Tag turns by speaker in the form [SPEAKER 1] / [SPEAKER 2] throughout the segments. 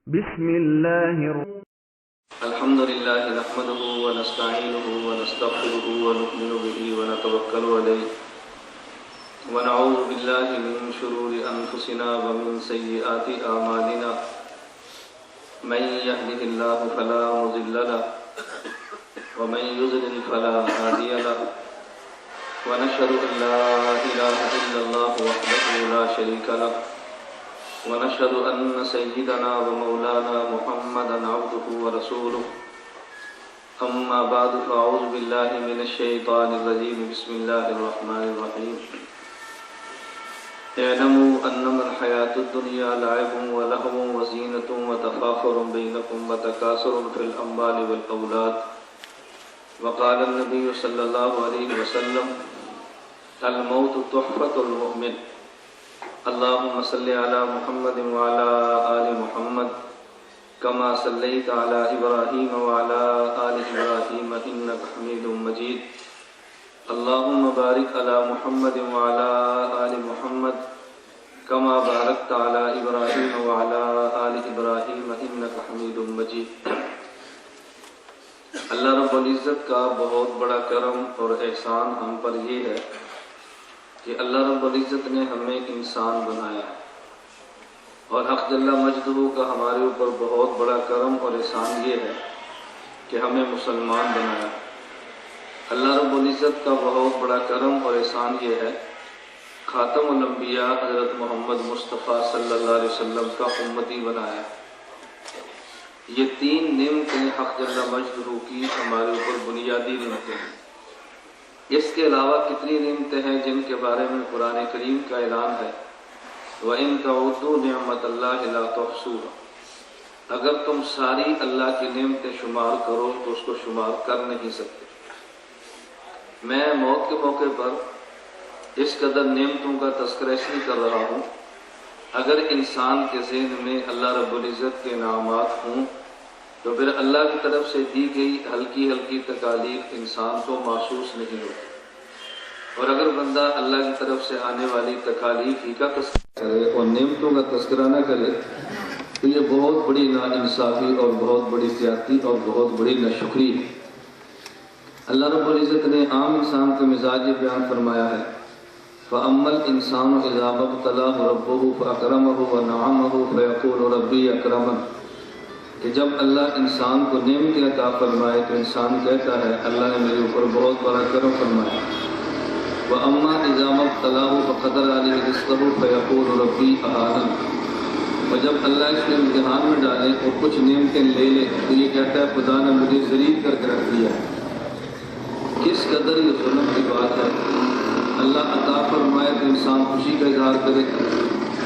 [SPEAKER 1] بسم الله
[SPEAKER 2] الحمد لله نحمده ونستعينه ونستغفره ونؤمن به ونتوكل عليه ونعوذ بالله من شرور أنفسنا ومن سيئات أعمالنا من يهده الله فلا مضل له ومن يضلل فلا هادي له ونشهد أن لا إله إلا الله وحده لا شريك له ونشهد أن سيدنا ومولانا محمدا عبده ورسوله أما بعد فأعوذ بالله من الشيطان الرجيم بسم الله الرحمن الرحيم اعلموا أنما الحياة الدنيا لعب ولهو وزينة وتفاخر بينكم وتكاثر في الأموال والأولاد وقال النبي صلى الله عليه وسلم الموت تحفة المؤمن اللهم صل على محمد وعلى آل محمد كما صليت على إبراهيم وعلى آل إبراهيم إنك حميد مجيد اللهم بارك على محمد وعلى آل محمد كما باركت على إبراهيم وعلى آل إبراهيم إنك حميد مجيد اللہ رب العزت کا بہت بڑا کرم اور احسان ہم پر یہ ہے کہ اللہ رب العزت نے ہمیں انسان بنایا اور حق جل مجدہ کا ہمارے اوپر بہت بڑا کرم اور احسان یہ ہے کہ ہمیں مسلمان بنایا۔ اللہ رب العزت کا بہت بڑا کرم اور احسان یہ ہے خاتم الانبیاء حضرت محمد مصطفیٰ صلی اللہ علیہ وسلم کا امتی بنایا۔ یہ تین نعمتیں حق جل مجدہ کی ہمارے اوپر بنیادی نعمتیں ہیں۔ اس کے علاوہ کتنی نعمتیں ہیں جن کے بارے میں قرآن کریم کا اعلان ہے وَإِن تَعُدُّوا نِعْمَةَ اللَّهِ لَا تُحْصُوهَا، اگر تم ساری اللہ کی نعمتیں شمار کرو تو اس کو شمار کر نہیں سکتے۔ میں موت کے موقع پر اس قدر نعمتوں کا تذکرہ اس لیے کر رہا ہوں اگر انسان کے ذہن میں اللہ رب العزت کے انعامات ہوں تو پھر اللہ کی طرف سے دی گئی ہلکی ہلکی تکالیف انسان کو محسوس نہیں ہوتی، اور اگر بندہ اللہ کی طرف سے آنے والی تکالیف ہی کا تذکرہ کرے اور نعمتوں کا تذکرہ نہ کرے تو یہ بہت بڑی ناانصافی اور بہت بڑی زیادتی اور بہت بڑی ناشکری ہے۔ اللہ رب العزت نے عام انسان کے مزاج بیان فرمایا ہے فَأَمَّا الْإِنسَانُ إِذَا مَا ابْتَلَاهُ رَبُّهُ فَأَكْرَمَهُ وَنَعَمَهُ فَيَقُولُ رَبِّي أَكْرَمَنِ، کہ جب اللہ انسان کو نعمت عطا فرمائے تو انسان کہتا ہے اللہ نے میرے اوپر بہت بڑا کرم فرمایا۔ وَأَمَّا إِذَا مَا ابْتَلَاهُ فَقَدَرَ عَلَيْهِ رِزْقَهُ فَيَقُولُ رَبِّي أَهَانَنِ، اور جب اللہ اس کو امتحان میں ڈالے اور کچھ نعمتیں لے لے تو یہ کہتا ہے خدا نے مجھے ذلیل کر کے رکھ دیا۔ کس قدر یہ ظلم کی بات ہے، اللہ عطا فرمائے تو انسان خوشی کا اظہار کرے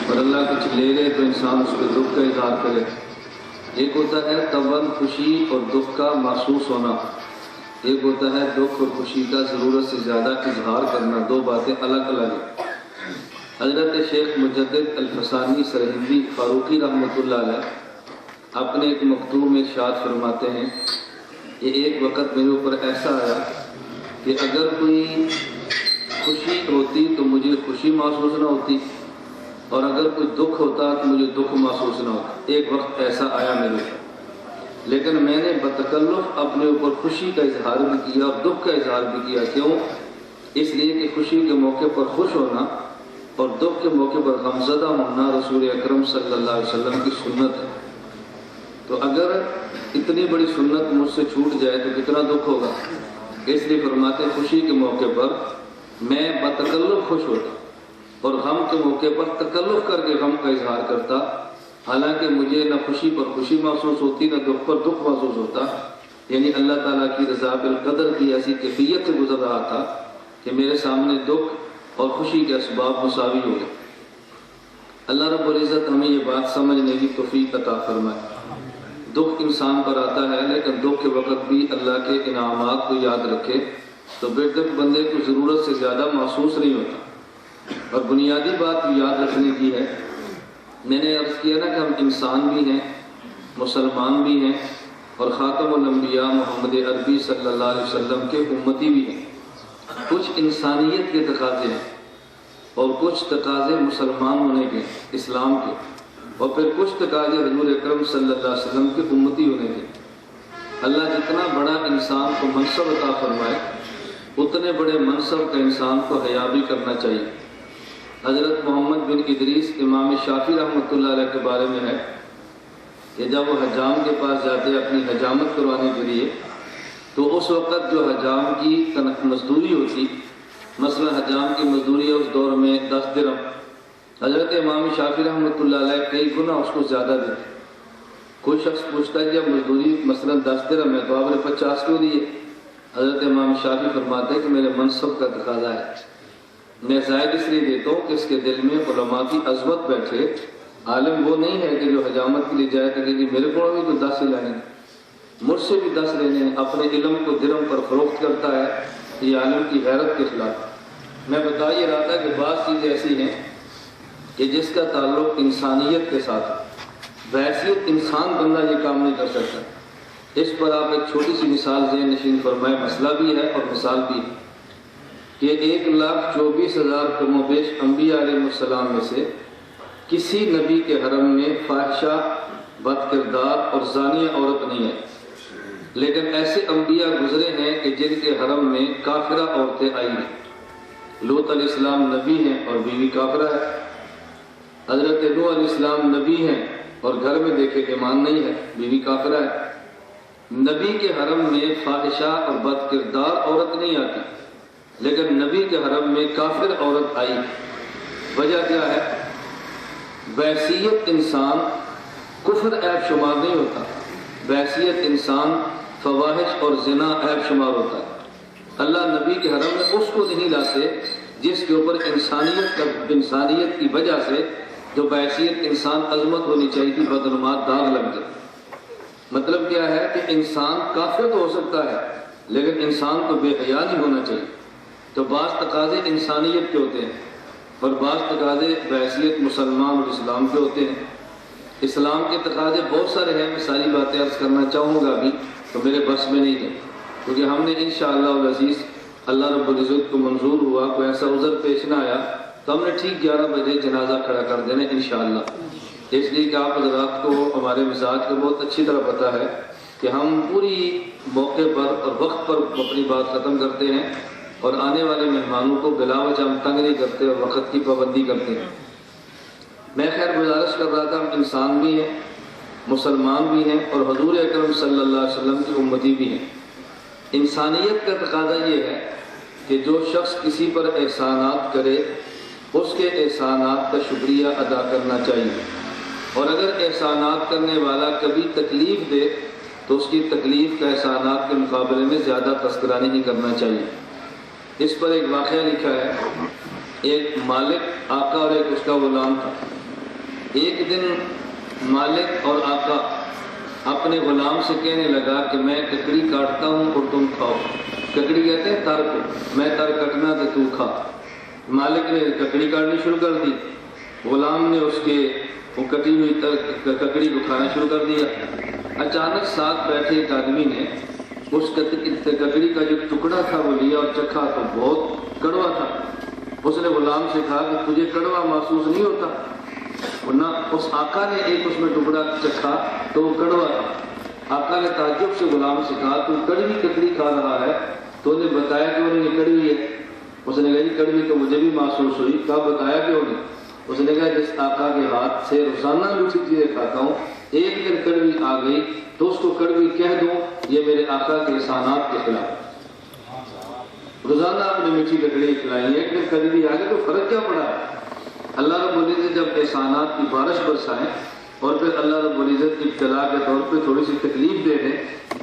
[SPEAKER 2] اور اللہ کچھ لے لے تو انسان اس پہ دکھ کا اظہار کرے۔ ایک ہوتا ہے طبعاً خوشی اور دکھ کا محسوس ہونا، ایک ہوتا ہے دکھ اور خوشی کا ضرورت سے زیادہ اظہار کرنا، دو باتیں الگ الگ ہیں۔ حضرت شیخ مجدد الفسانی سرہندی فاروقی رحمۃ اللہ علیہ اپنے ایک مکتوب میں ارشاد فرماتے ہیں کہ ایک وقت میرے اوپر ایسا آیا کہ اگر کوئی خوشی ہوتی تو مجھے خوشی محسوس نہ ہوتی اور اگر کوئی دکھ ہوتا تو مجھے دکھ محسوس نہ ہوتا۔ ایک وقت ایسا آیا میرے اوپر، لیکن میں نے بتکلف اپنے اوپر خوشی کا اظہار بھی کیا اور دکھ کا اظہار بھی کیا۔ کیوں؟ اس لیے کہ خوشی کے موقع پر خوش ہونا اور دکھ کے موقع پر غمزدہ ہونا رسول اکرم صلی اللہ علیہ وسلم کی سنت ہے۔ تو اگر اتنی بڑی سنت مجھ سے چھوٹ جائے تو کتنا دکھ ہوگا۔ اس لیے فرماتے خوشی کے موقع پر میں بتکلف خوش ہوتا اور غم کے موقع پر تکلف کر کے غم کا اظہار کرتا، حالانکہ مجھے نہ خوشی پر خوشی محسوس ہوتی نہ دکھ پر دکھ محسوس ہوتا، یعنی اللہ تعالیٰ کی رضا بالقدر کی ایسی کیفیت سے گزر رہا تھا کہ میرے سامنے دکھ اور خوشی کے اسباب مساوی ہو گئے۔ اللہ رب العزت ہمیں یہ بات سمجھنے کی توفیق عطا فرمائے۔ دکھ انسان پر آتا ہے لیکن دکھ کے وقت بھی اللہ کے انعامات کو یاد رکھے تو بے دکھ بندے کو ضرورت سے زیادہ محسوس نہیں ہوتا۔ اور بنیادی بات یاد رکھنے کی ہے، میں نے عرض کیا نا کہ ہم انسان بھی ہیں، مسلمان بھی ہیں اور خاتم الانبیاء محمد عربی صلی اللہ علیہ وسلم کے امتی بھی ہیں۔ کچھ انسانیت کے تقاضے ہیں اور کچھ تقاضے مسلمان ہونے کے، اسلام کے۔ اور پھر کچھ تقاضے حضور اکرم صلی اللہ علیہ وسلم کے امتی ہونے کے۔ اللہ جتنا بڑا انسان کو منصب عطا فرمائے اتنے بڑے منصب کا انسان کو حیا بھی کرنا چاہیے۔ حضرت محمد بن ادریس امام شافعی رحمۃ اللہ علیہ کے بارے میں ہے کہ جب وہ حجام کے پاس جاتے اپنی حجامت کروانے کے لیے تو اس وقت جو حجام کی مزدوری ہوتی، مثلا حجام کی مزدوری ہے اس دور میں 10 درہم، حضرت امام شافعی رحمۃ اللہ علیہ کئی گنا اس کو زیادہ دیتے۔ کوئی شخص پوچھتا ہے جب مزدوری مثلا 10 درہم ہے تو آپ نے 50 کیوں دیے؟ حضرت امام شافعی فرماتے ہیں کہ میرے منصب کا تقاضا ہے، میں زائد اس لیے دیتا ہوں کہ اس کے دل میں علماء کی عظمت بیٹھے۔ عالم وہ نہیں ہے کہ جو حجامت کے لیے جائے تو کہ میرے کو بھی تو 10 ہی لینے، مجھ سے بھی 10 لینے، اپنے علم کو درہم پر فروخت کرتا ہے، یہ عالم کی غیرت کے خلاف۔ میں بتا یہ رہا تھا کہ بعض چیزیں ایسی ہیں کہ جس کا تعلق انسانیت کے ساتھ ہے، بحیثیت انسان بندہ یہ کام نہیں کر سکتا۔ اس پر آپ ایک چھوٹی سی مثال ذہن نشین فرمائے، مسئلہ بھی ہے اور مثال بھی ہے کہ 1,24,000 کم و بیش انبیاء علیہ السلام میں سے کسی نبی کے حرم میں فاحشہ، بد کردار اور زانیہ عورت نہیں ہے، لیکن ایسے انبیاء گزرے ہیں کہ جن کے حرم میں کافرہ عورتیں آئی ہیں۔ لوط علیہ السلام نبی ہیں اور بیوی کافرہ ہے، حضرت نوح علیہ السلام نبی ہیں اور گھر میں دیکھے ایمان نہیں ہے، بیوی کافرہ ہے۔ نبی کے حرم میں فاحشہ اور بد کردار عورت نہیں آتی، لیکن نبی کے حرم میں کافر عورت آئی۔ وجہ کیا ہے؟ بحیثیت انسان کفر عیب شمار نہیں ہوتا، بحیثیت انسان فواحش اور زنا عیب شمار ہوتا ہے۔ اللہ نبی کے حرم میں اس کو نہیں لاتے جس کے اوپر انسانیت کی وجہ سے جو بحیثیت انسان عظمت ہونی چاہیے تھی بدنمات داغ لگ گئے۔ مطلب کیا ہے کہ انسان کافر تو ہو سکتا ہے لیکن انسان کو بے حیا نہیں ہونا چاہیے۔ تو بعض تقاضے انسانیت کے ہوتے ہیں اور بعض تقاضے بحیثیت مسلمان اور اسلام کے ہوتے ہیں۔ اسلام کے تقاضے بہت سارے ہیں، میں ساری باتیں عرض کرنا چاہوں گا ابھی تو میرے بس میں نہیں ہے، کیونکہ ہم نے انشاءاللہ العزیز اللہ رب العزت کو منظور ہوا، کوئی ایسا عذر پیش نہ آیا تو ہم نے ٹھیک 11 بجے جنازہ کھڑا کر دینا انشاءاللہ۔ اس لیے کہ آپ حضرات کو ہمارے مزاج کا بہت اچھی طرح پتہ ہے کہ ہم پوری موقع پر اور وقت پر اپنی بات ختم کرتے ہیں اور آنے والے مہمانوں کو بلا وجہ ہم تنگ نہیں کرتے اور وقت کی پابندی کرتے ہیں۔ میں خیر گزارش کر رہا تھا، ہم انسان بھی ہیں، مسلمان بھی ہیں اور حضور اکرم صلی اللہ علیہ وسلم کی امتی بھی ہیں۔ انسانیت کا تقاضا یہ ہے کہ جو شخص کسی پر احسانات کرے اس کے احسانات کا شکریہ ادا کرنا چاہیے، اور اگر احسانات کرنے والا کبھی تکلیف دے تو اس کی تکلیف کا احسانات کے مقابلے میں زیادہ تذکرہ نہیں کرنا چاہیے۔ اس پر ایک واقعہ لکھا ہے، ایک مالک آقا اور ایک اس کا غلام تھا۔ ایک دن مالک اور آقا اپنے غلام سے کہنے لگا کہ میں ککڑی کاٹتا ہوں اور تم کھاؤ۔ ککڑی کہتے ہیں تر کو، میں تر کٹنا تو تو کھا۔ مالک نے ککڑی کاٹنی شروع کر دی، غلام نے اس کے وہ کٹی ہوئی ککڑی کو کھانا شروع کر دیا۔ اچانک ساتھ بیٹھے ایک آدمی نے اس ککڑی کا جو ٹکڑا تھا وہ لیا اور چکھا تو بہت کڑوا تھا۔ اس نے غلام سے کہا کہ تجھے کڑوا محسوس نہیں ہوتا؟ ورنہ اس آقا نے ایک اس میں ٹکڑا چکھا تو وہ کڑوا تھا۔ آقا نے تعجب سے غلام سے کہا تو کڑوی ککڑی کھا رہا ہے، تو نے بتایا کہ انہوں نے کڑوی ہے؟ اس نے کہا جی کڑوی تو مجھے بھی محسوس ہوئی۔ کہا بتایا کیوں نہیں؟ اس نے کہا جس آقا کے ہاتھ سے روزانہ میٹھی چیزیں کھاتا ہوں، ایک دن کڑوی آ گئی تو اس کو کڑوی کہہ دوں، یہ میرے آقا کے احسانات کے خلاف۔ روزانہ آپ نے میٹھی ککڑی کھلائی، ایک دن کڑوی آ گئی تو فرق کیا پڑا؟ اللہ رب العزت جب احسانات کی بارش برسائیں اور پھر اللہ رب العزت ابتلا کے طور پہ تھوڑی سی تکلیف دے دیں،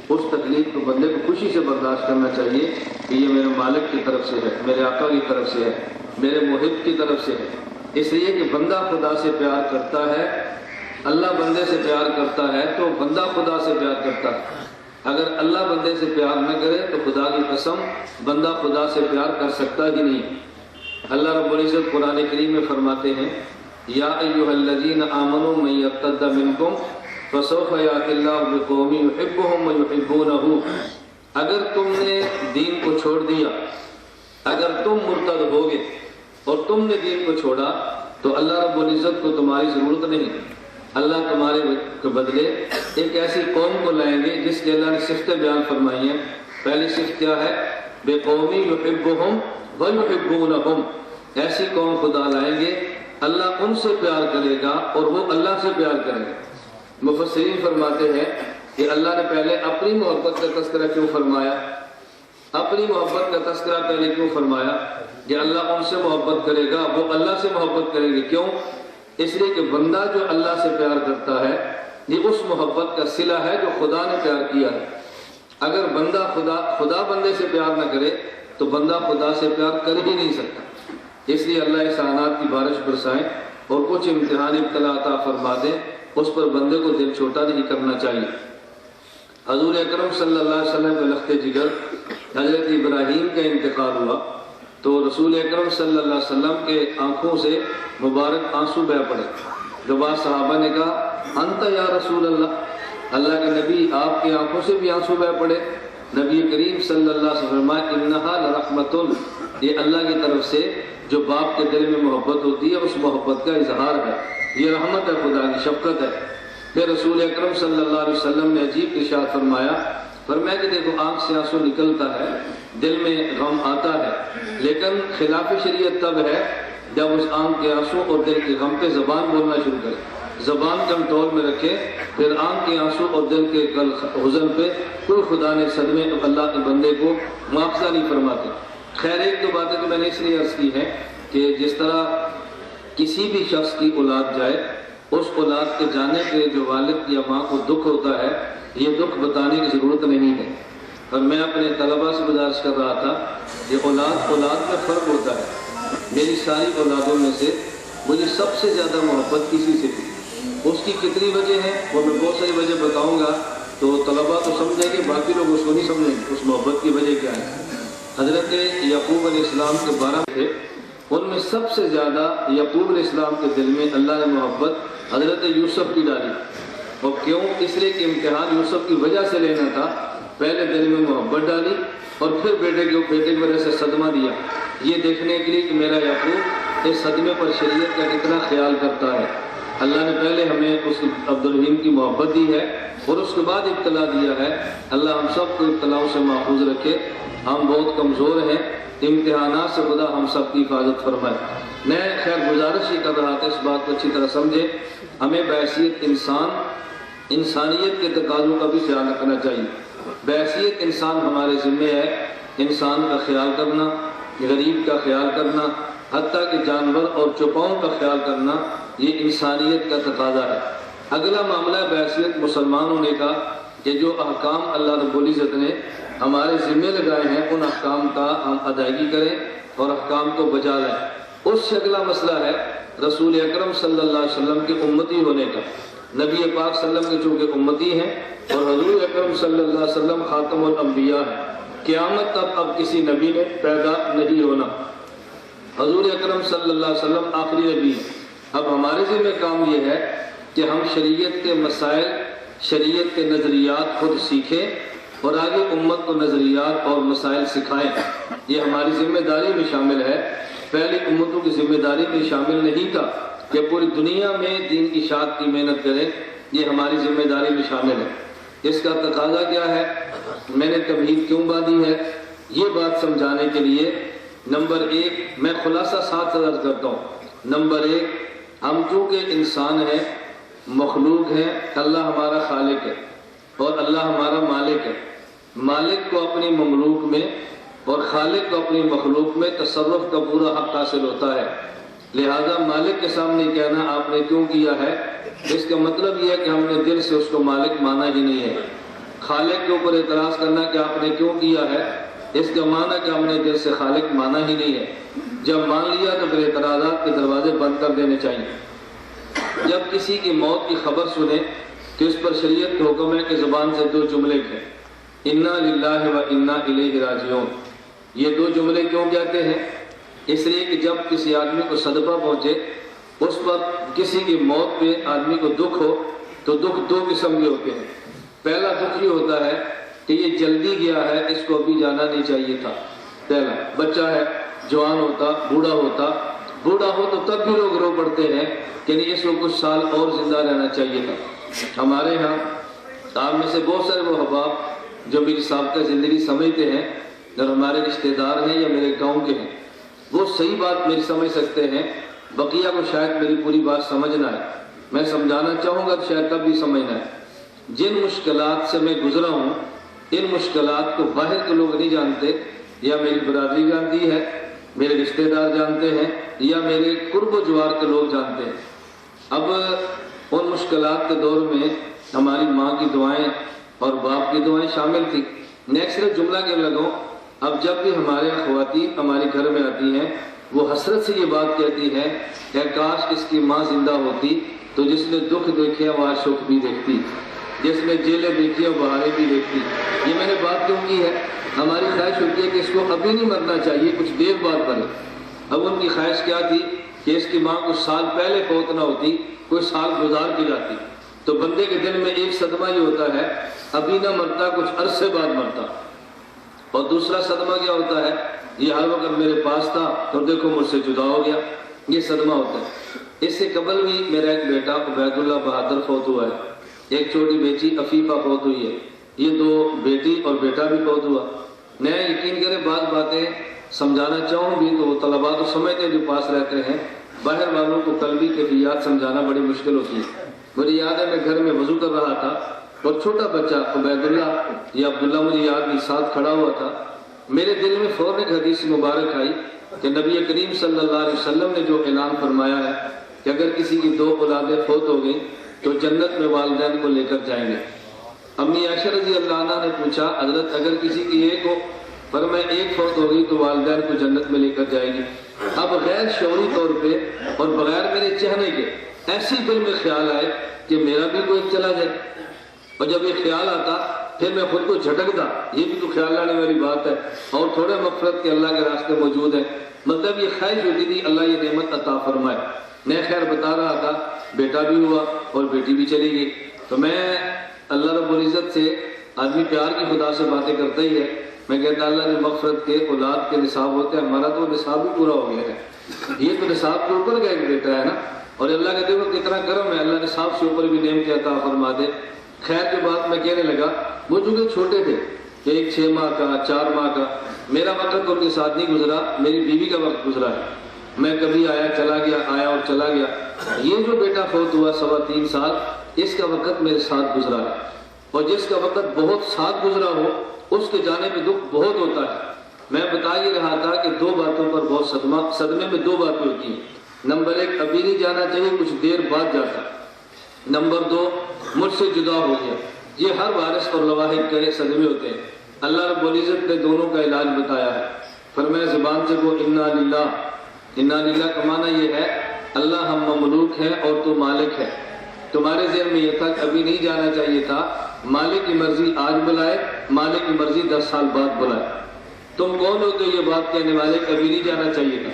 [SPEAKER 2] اس تکلیف کو بندے کو خوشی سے برداشت کرنا چاہیے کہ یہ میرے مالک کی طرف سے ہے، میرے آقا کی طرف سے ہے، میرے محب کی طرف سے ہے۔ اس لیے کہ بندہ خدا سے پیار کرتا ہے، اللہ بندے سے پیار کرتا ہے تو بندہ خدا سے پیار کرتا ہے۔ اگر اللہ بندے سے پیار نہ کرے تو خدا کی قسم بندہ خدا سے پیار کر سکتا ہی نہیں۔ اللہ رب العزت قرآن کریم میں فرماتے ہیں یا ایھا الذین آمنوا من یرتد منکم فسوف یأتی اللہ بقوم یحبهم ویحبونہ۔ اگر تم نے دین کو چھوڑ دیا، اگر تم مرتد ہو گئے اور تم نے دین کو چھوڑا تو اللہ رب العزت کو تمہاری ضرورت نہیں۔ اللہ تمہارے کے بدلے ایک ایسی قوم کو لائیں گے جس کے اللہ نے صفتیں بیان فرمائی ہیں۔ پہلی صفت کیا ہے؟ بے قومی یحبہم ویحبونہم، ایسی قوم خدا لائیں گے اللہ ان سے پیار کرے گا اور وہ اللہ سے پیار کریں گے۔ مفسرین فرماتے ہیں کہ اللہ نے پہلے اپنی محبت کا تذکرہ کیوں فرمایا؟ اپنی محبت کا تذکرہ پہلے کیوں فرمایا کہ اللہ ان سے محبت کرے گا، وہ اللہ سے محبت کریں گے؟ کیوں؟ اس لیے کہ بندہ جو اللہ سے پیار کرتا ہے یہ اس محبت کا صلہ ہے جو خدا نے پیار کیا ہے۔ اگر بندہ خدا بندے سے پیار نہ کرے تو بندہ خدا سے پیار کر ہی نہیں سکتا۔ اس لیے اللہ احسانات کی بارش برسائیں اور کچھ امتحان ابتلا عطا فرما دیں، اس پر بندے کو دل چھوٹا نہیں کرنا چاہیے۔ حضور اکرم صلی اللہ علیہ وسلم کے لخت جگر حضرت ابراہیم کا انتقال ہوا تو رسول اکرم صلی اللہ علیہ وسلم کے آنکھوں سے مبارک آنسو بہہ پڑے۔ جو بعض صحابہ نے کہا انت یا رسول اللہ، اللہ کے نبی آپ کی آنکھوں سے بھی آنسو بہہ پڑے؟ نبی کریم صلی اللہ علیہ وسلم انہا لرحمت، یہ اللہ کی طرف سے جو باپ کے دل میں محبت ہوتی ہے اس محبت کا اظہار ہے، یہ رحمت ہے، خدا کی شفقت ہے۔ پھر رسول اکرم صلی اللہ علیہ وسلم نے عجیب ارشاد فرمایا کہ دیکھو آنکھ سے آنسو نکلتا ہے، دل میں غم آتا ہے، لیکن خلاف شریعت تب ہے جب اس آنکھ کے آنسو اور دل کے غم پہ زبان بولنا شروع کرے، زبان کنٹرول میں رکھے، پھر آنکھ کے آنسو اور دل کے حزن پہ کوئی خدا نے صدمے اللہ کے بندے کو مواخذہ نہیں فرماتے۔ خیر ایک دو باتیں کہ میں نے اس لیے عرض کی ہیں کہ جس طرح کسی بھی شخص کی اولاد جائے، اس اولاد کے جانے پہ جو والد یا ماں کو دکھ ہوتا ہے یہ دکھ بتانے کی ضرورت نہیں ہے۔ اور میں اپنے طلباء سے گزارش کر رہا تھا کہ اولاد میں فرق ہوتا ہے۔ میری ساری اولادوں میں سے مجھے سب سے زیادہ محبت کسی سے تھی، اس کی کتنی وجہ ہیں وہ میں بہت ساری وجہ بتاؤں گا تو طلباء تو سمجھیں گے، باقی لوگ اس کو نہیں سمجھیں گے اس محبت کی وجہ کیا ہے۔ حضرت یعقوب علیہ السلام کے 12 تھے، ان میں سب سے زیادہ یعقوب علیہ السلام کے دل میں اللہ نے محبت حضرت یوسف کی ڈالی۔ اور کیوں؟ اس لیے کہ امتحان یوسف کی وجہ سے لینا تھا، پہلے دل میں محبت ڈالی اور پھر بیٹے کی وجہ سے صدمہ دیا، یہ دیکھنے کے لیے کہ میرا یعقوب اس صدمے پر شریعت کا کتنا خیال کرتا ہے۔ اللہ نے پہلے ہمیں اس عبدالرحیم کی محبت دی ہے اور اس کے بعد ابتلا دیا ہے۔ اللہ ہم سب کو ابتلاؤں سے محفوظ رکھے، ہم بہت کمزور ہیں، امتحانات سے خدا ہم سب کی حفاظت فرمائے۔ میں خیر گزارش ہی کر رہا تھا، اس بات کو اچھی طرح سمجھے، ہمیں بحیثیت انسانیت کے تقاضوں کا بھی خیال رکھنا چاہیے۔ بحیثیت انسان ہمارے ذمہ ہے انسان کا خیال کرنا، غریب کا خیال کرنا، حتیٰ کہ جانور اور چوپاؤں کا خیال کرنا، یہ انسانیت کا تقاضا ہے۔ اگلا معاملہ بحیثیت مسلمان ہونے کا کہ جو احکام اللہ رب العزت نے ہمارے ذمہ لگائے ہیں ان احکام کا ہم ادائیگی کریں اور احکام کو بجا لائیں۔ اس سے اگلا مسئلہ ہے رسول اکرم صلی اللہ علیہ وسلم کے امتی ہونے کا۔ نبی پاک صلی اللہ علیہ وسلم کے چونکہ امتی ہیں اور حضور اکرم صلی اللہ علیہ وسلم خاتم الانبیاء ہیں، قیامت تک اب کسی نبی نے پیدا نہیں ہونا، حضور اکرم صلی اللہ علیہ وسلم آخری نبی ہیں۔ اب ہمارے ذمہ کام یہ ہے کہ ہم شریعت کے مسائل، شریعت کے نظریات خود سیکھیں اور آگے امت کو نظریات اور مسائل سکھائیں، یہ ہماری ذمہ داری میں شامل ہے۔ پہلی امتوں کی ذمہ داری میں شامل نہیں تھا کہ پوری دنیا میں دین کی اشاعت کی محنت کریں، یہ ہماری ذمہ داری میں شامل ہے۔ اس کا تقاضا کیا ہے، میں نے تمہید کیوں باندھی ہے، یہ بات سمجھانے کے لیے نمبر 1 میں خلاصہ ساتھ عرض کرتا ہوں۔ نمبر 1، ہم چونکہ انسان ہیں، مخلوق ہیں، اللہ ہمارا خالق ہے اور اللہ ہمارا مالک ہے۔ مالک کو اپنی مملوک میں اور خالق کو اپنی مخلوق میں تصرف کا پورا حق حاصل ہوتا ہے، لہذا مالک کے سامنے کہنا آپ نے کیوں کیا ہے، اس کا مطلب یہ ہے کہ ہم نے دل سے اس کو مالک مانا ہی نہیں ہے۔ خالق کے اوپر اعتراض کرنا کہ آپ نے کیوں کیا ہے، اس کا معنی کہ ہم نے دل سے خالق مانا ہی نہیں ہے۔ جب مان لیا تو پھر اعتراضات کے دروازے بند کر دینے چاہیے۔ جب کسی کی موت کی خبر سنیں تو اس پر شریعت کا حکم ہے کہ زبان سے 2 جملے کہیں، انا للہ و انا الیہ راجعون۔ یہ 2 جملے کیوں کہتے ہیں؟ اس لیے کہ جب کسی آدمی کو صدمہ پہنچے، اس پر کسی کی موت پہ آدمی کو دکھ ہو تو دکھ 2 قسم کے ہوتے ہیں۔ پہلا دکھ یہ ہوتا ہے کہ یہ جلدی گیا ہے، اس کو ابھی جانا نہیں چاہیے تھا۔ پہلا بچہ ہے، جوان ہوتا، بوڑھا ہوتا، بوڑھا ہو تو تب بھی لوگ رو پڑتے ہیں کہ نہیں اس کو کچھ سال اور زندہ رہنا چاہیے تھا۔ ہمارے ہاں آپ میں سے بہت سارے وہ احباب جو میری سابقہ زندگی سمجھتے ہیں اور ہمارے رشتہ دار ہیں یا میرے گاؤں کے ہیں، وہ صحیح بات میری سمجھ سکتے ہیں، بقیہ کو شاید میری پوری بات سمجھنا ہے۔ میں سمجھانا چاہوں گا تو شاید تب بھی سمجھنا ہے۔ جن مشکلات سے میں گزرا ہوں ان مشکلات کو باہر کے لوگ نہیں جانتے، یا میری برادری جانتی ہے، میرے رشتہ دار جانتے ہیں، یا میرے قرب و جوار کے لوگ جانتے ہیں۔ اب ان مشکلات کے دور میں ہماری ماں کی دعائیں اور باپ کی دعائیں شامل تھی۔ میں صرف جملہ کے لگوں، اب جب بھی ہمارے خواتین ہمارے گھر میں آتی ہیں وہ حسرت سے یہ بات کہتی ہے کہ کاش اس کی ماں زندہ ہوتی تو جس نے دکھ دیکھے وہ آج سکھ بھی دیکھتی، جس نے جیلیں دیکھی اور بہاریں بھی دیکھتی۔ یہ میں نے بات کیوں کی ہے؟ ہماری خواہش ہوتی ہے کہ اس کو ابھی نہیں مرنا چاہیے، کچھ دیر بعد مرے۔ اب ان کی خواہش کیا تھی کہ اس کی ماں کچھ سال پہلے فوت نہ ہوتی، کوئی سال گزار کے جاتی۔ تو بندے کے دل میں ایک صدمہ یہ ہوتا ہے ابھی نہ مرتا، کچھ عرصے بعد مرتا۔ اور دوسرا صدمہ کیا ہوتا ہے؟ یہ ہر وقت میرے پاس تھا اور دیکھو مجھ سے جدا ہو گیا، یہ صدمہ ہوتا ہے۔ اس سے قبل بھی میرا ایک بیٹا عبید اللہ بہادر فوت ہوا ہے، ایک چھوٹی بیٹی عفیفہ فوت ہوئی ہے، یہ دو بیٹی اور بیٹا بھی فوت ہوا۔ میں یقین کرے بعض باتیں سمجھانا چاہوں بھی تو طلباء تو سمجھتے ہیں جو پاس رہتے ہیں، باہر والوں کو قلبی کیفیات سمجھانا بڑی مشکل ہوتی ہے۔ مجھے یاد ہے میں گھر میں وضو کر رہا تھا اور چھوٹا بچہ عبید اللہ یا عبداللہ مجھے یاد نہیں ساتھ کھڑا ہوا تھا۔ میرے دل میں فوراً ایک حدیث مبارک آئی کہ نبی کریم صلی اللہ علیہ وسلم نے جو اعلان فرمایا ہے کہ اگر کسی کی دو اولادیں فوت ہو گئیں تو جنت میں والدین کو لے کر جائیں گے۔ امی عائشہ رضی اللہ عنہ نے پوچھا حضرت اگر کسی کی ایک ہو، فرمایا ایک فوت ہو گئی تو والدین کو جنت میں لے کر جائے گی۔ اب غیر شعوری طور پہ اور بغیر میرے چاہنے کے ایسی دل میں خیال آئے کہ میرا بھی کوئی چلا جائے، اور جب یہ خیال آتا پھر میں خود کو جھٹکتا، یہ بھی تو خیال لانے والی بات ہے، اور تھوڑے مغفرت کے اللہ کے راستے موجود ہیں۔ مطلب یہ خواہش ہوتی تھی اللہ یہ نعمت عطا فرمائے۔ میں خیر بتا رہا تھا بیٹا بھی ہوا اور بیٹی بھی چلی گئی۔ تو میں اللہ رب العزت سے، آدمی پیار کی خدا سے باتیں کرتا ہی ہے، میں کہتا اللہ نے مغفرت کے اولاد کے نصاب ہوتے ہیں، ہمارا تو نصاب بھی پورا ہو گیا ہے، یہ تو نصاب کے اوپر کا ایک بیٹا ہے نا، اور اللہ کا دیکھو کتنا کرم ہے، اللہ نصاب سے اوپر بھی نعمت عطا فرما دے۔ خیر کی بات میں کہنے لگا، وہ چونکہ چھوٹے تھے، ایک 6 ماہ کا 4 ماہ کا، میرا وقت ان کے ساتھ نہیں گزرا، میری بیوی کا وقت گزرا ہے۔ میں کبھی آیا چلا گیا، آیا اور چلا گیا۔ یہ جو بیٹا فوت ہوا 3.25 سال، اس کا وقت میرے ساتھ گزرا ہے، اور جس کا وقت بہت ساتھ گزرا ہو اس کے جانے میں دکھ بہت ہوتا ہے۔ میں بتا ہی رہا تھا کہ 2 باتوں پر بہت صدمے میں 2 باتیں ہوتی ہیں۔ نمبر 1 ابھی نہیں جانا چاہیے، کچھ دیر بعد جاتا۔ نمبر 2 مجھ سے جدا ہو گیا۔ یہ ہر وارث اور لواحق کے صدمے ہوتے ہیں۔ اللہ رب العزت نے دونوں کا علاج بتایا ہے، فرمایا زبان سے وہ انا للہ، انا للہ کا معنی یہ ہے اللہ ہم مملوک ہیں اور تو مالک ہے۔ تمہارے ذہن میں یہ تھا کہ ابھی نہیں جانا چاہیے تھا، مالک کی مرضی آج بلائے، مالک کی مرضی 10 سال بعد بلائے۔ تم کون ہو تو یہ بات کہنے والے کہ ابھی نہیں جانا چاہیے تھا؟